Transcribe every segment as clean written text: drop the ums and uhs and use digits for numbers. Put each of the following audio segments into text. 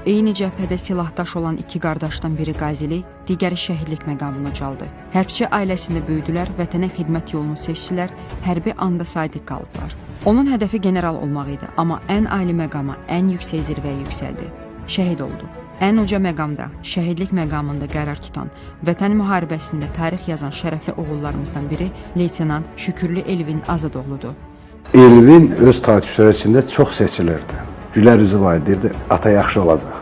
Eyni cəbhədə silahdaş olan iki qardaşdan biri qazilik, digəri şəhidlik məqamını çaldı. Hərbçi ailəsində böyüdülər, vətənə xidmət yolunu seçdilər, hərbi anda sadiq qaldılar. Onun hədəfi general olmaq idi, amma ən ali məqama, ən yüksək zirvəyə yüksəldi. Şəhid oldu. Ən uca məqamda, şəhidlik məqamında qərar tutan, vətən müharibəsində tarix yazan şərəfli oğullarımızdan biri Leytenant Şükürlü Elvin Azadoğludur. Elvin öz tarixçisində çox seçilirdi. Gülər üzü var deyirdi, ata yaxşı olacaq.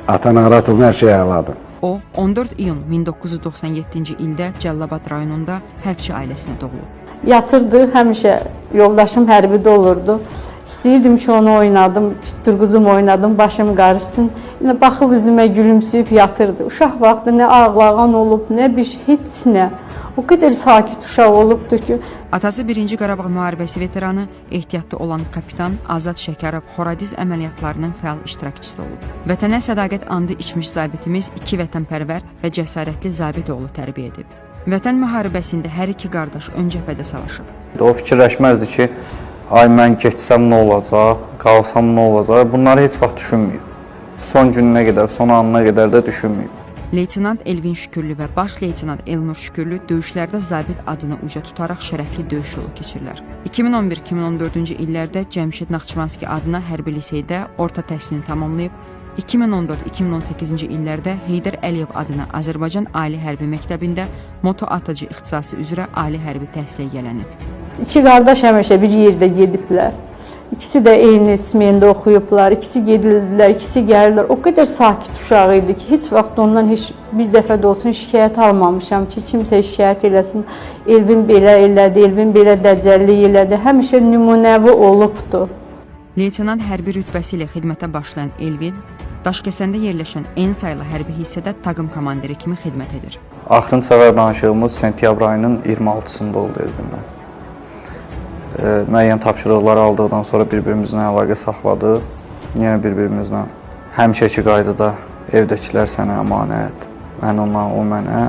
Ata narahat olma, hər şey əladır. O, 14 iyun 1997-ci ildə Cəllabad rayonunda hərbçi ailəsinə doğulub. Yatırdı, həmişə yoldaşım hərbidə olurdu. İstəyirdim ki, onu oynadım, turquzum oynadım, başım qarışsın. Yine baxıb üzümə gülümsüyüb yatırdı. Uşaq vaxtı nə ağlağan olub, nə bir şey, heç nə. O qədər sakit uşaq olubdu ki. Atası 1-ci Qarabağ müharibəsi veteranı, ehtiyatlı olan kapitan Azad Şəkərov Horadiz əməliyyatlarının fəal iştirakçısı olub. Vətənə sədaqət andı içmiş zabitimiz iki vətənpərvər və cəsarətli zabit oğlu tərbiyə edib. Vətən müharibəsində hər iki qardaş ön cəbhədə savaşıb. O fikirləşməzdi ki, ay mən getsəm nə olacaq, qalsam nə olacaq, bunları heç vaxt düşünməyib. Son gününə qədər, son anına qədər də düşünməyib. Leytenant Elvin Şükürlü və baş leytenant Elnur Şükürlü döyüşlərdə zabit adını uca tutaraq şərəfli döyüş yolu keçirlər. 2011-2014-cü illərdə Cəmşid Naxçıvanski adına hərbi liseydə orta təhsilini tamamlayıb, 2014-2018-ci illərdə Heydər Əliyev adına Azərbaycan Ali Hərbi Məktəbində moto atıcı ixtisası üzrə ali hərbi təhsilə yiyələnib. İki qardaş həmişə bir yerdə gediblər. İkisi də eyni smendə oxuyublar, ikisi gedildilər, ikisi gəlirlər. O qədər sakit uşaq idi ki, heç vaxt ondan heç bir dəfə də olsun şikayət almamışam ki, kimsə şikayət eləsin. Elvin belə elədi, Elvin belə dəcəllik elədi. Həmişə nümunəvi olubdu. Leytenant hərbi rütbəsi ilə xidmətə başlayan Elvin, Daşkəsəndə yerləşən en saylı hərbi hissədə taqım komandiri kimi xidmət edir. Axırıncı səfər danışığımız sentyabr ayının 26-sında oldu Elvinlə. Müəyyən tapşırıqları aldıqdan sonra bir-birimizlə əlaqə saxladıq. Yenə bir-birimizlə həmişəki qaydada evdəkilər sənə əmanət, mən ona, o mənə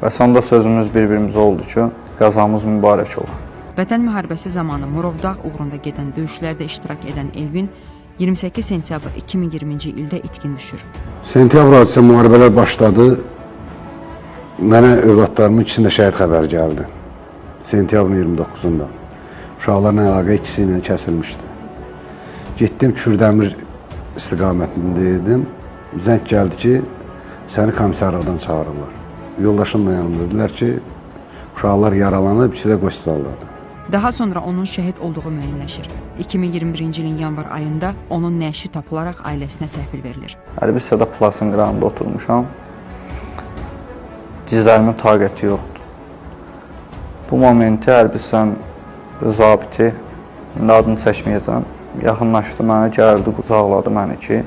və sonda sözümüz bir-birimizə oldu ki, qazamız mübarək olur. Vətən müharibəsi zamanı Murovdağ uğrunda gedən döyüşlərdə iştirak edən Elvin 28 sentyabr 2020-ci ildə itkin düşür. Sentyabr hadisi müharibələr başladı. Mənə övladlarımın ikisində şəhid xəbəri gəldi. Sentyabrın 29-unda. Uşaqlarla əlaqə ikisi ilə kəsilmişdi. Getdim Kürdəmir istiqamətində idim. Zəng gəldi ki, səni komissarlıqdan çağırırlar. Yoldaşımla yanımda dedilər ki, uşaqlar yaralanıb, ikisi də hospitaldadır. Daha sonra onun şəhid olduğu müəyyənləşir. 2021-ci ilin yanvar ayında onun nəşi tapılaraq ailəsinə təhvil verilir. Hərbi hissədə plasın qırağında oturmuşam. Dizlərimin taqəti yoxdur. Bu momenti hərbi hissənin zabiti, indi adını çəkməyəcəm, yaxınlaşdı mənə, gəldi, qucaqladı məni ki,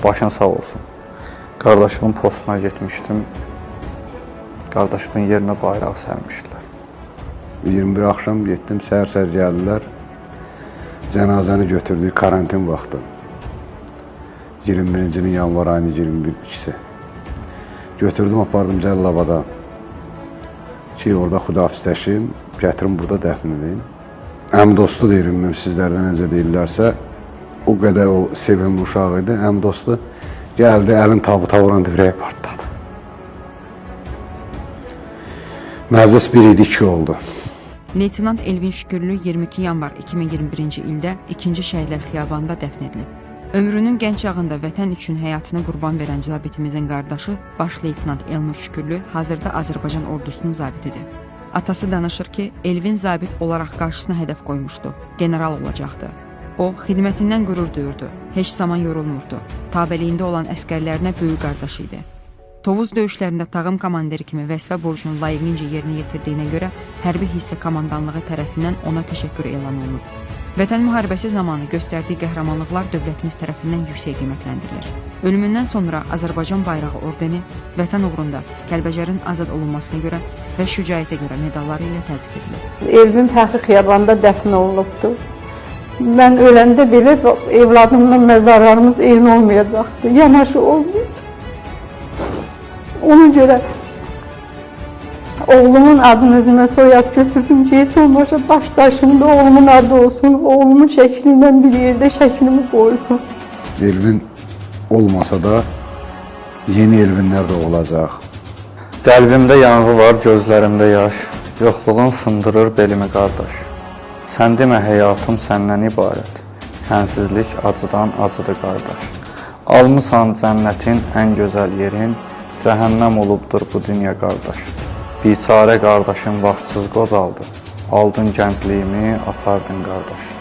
başın sağ olsun. Qardaşımın postuna getmişdim, qardaşımın yerinə bayraq sərmişdilər. 21 axşam getdim, səhər-səhər gəldilər, cənazəni götürdük karantin vaxtı. 21-ci ilin yanvar ayının 22-si. Götürdüm, apardım Cəllabada ki, orada xudahafizləşim, gətirim burada dəfn edin. Əm dostu deyirəm, mən sizlərdən necə deyirlərsə, o qədər o sevimli uşaq idi. Əm dostu gəldi, əlin tabuta vuran divrəyə partladı. Məclis 1 idi, 2 oldu. Leytenant Elvin Şükürlü 22 yanvar 2021-ci ildə 2-ci Şəhidlər Xiyabanında dəfn edilib. Ömrünün gənc çağında vətən üçün həyatını qurban verən zabitimizin qardaşı baş leytenant Elnur Şükürlü hazırda Azərbaycan ordusunun zabitidir. Atası danışır ki, Elvin zabit olaraq qarşısına hədəf qoymuşdu, general olacaqdı. O, xidmətindən qürur duyurdu, heç zaman yorulmurdu, tabeliyində olan əskərlərinə böyük qardaşı idi. Tovuz döyüşlərində tağım komandiri kimi vəzifə borcunu layiqincə yerinə yetirdiyinə görə hərbi hissə komandanlığı tərəfindən ona təşəkkür elan olunub. Vətən müharibəsi zamanı göstərdiyi qəhrəmanlıqlar dövlətimiz tərəfindən yüksək qiymətləndirilir. Ölümündən sonra Azərbaycan bayrağı ordeni vətən uğrunda Kəlbəcərin azad olunmasına görə və şücaətə görə medalları ilə təltif edilir. Elvin Fəxri Xiyabanında dəfn olunubdu. Mən öləndə belə evladımla məzarlarımız eyni olmayacaqdı, yanaşı olmayacaq. Ona görə oğlumun adını özümə soyad götürdüm ki, heç olmazsa başdaşımda oğlumun adı olsun, oğlumun şəklindən bir yerdə şəklimi qoysun. Elvin olmasa da yeni Elvinlər də olacaq. Qəlbimdə yanğı var, gözlərimdə yaş. Yoxluğun sındırır belimi qardaş. Sən demə həyatım səndən ibarət. Sənsizlik acıdan acıdır qardaş. Almısan cənnətin ən gözəl yerin, cəhənnəm olubdur bu dünya qardaş. Biçarə qardaşım vaxtsız qocaldı. Aldın gəncliyimi, apardın qardaş.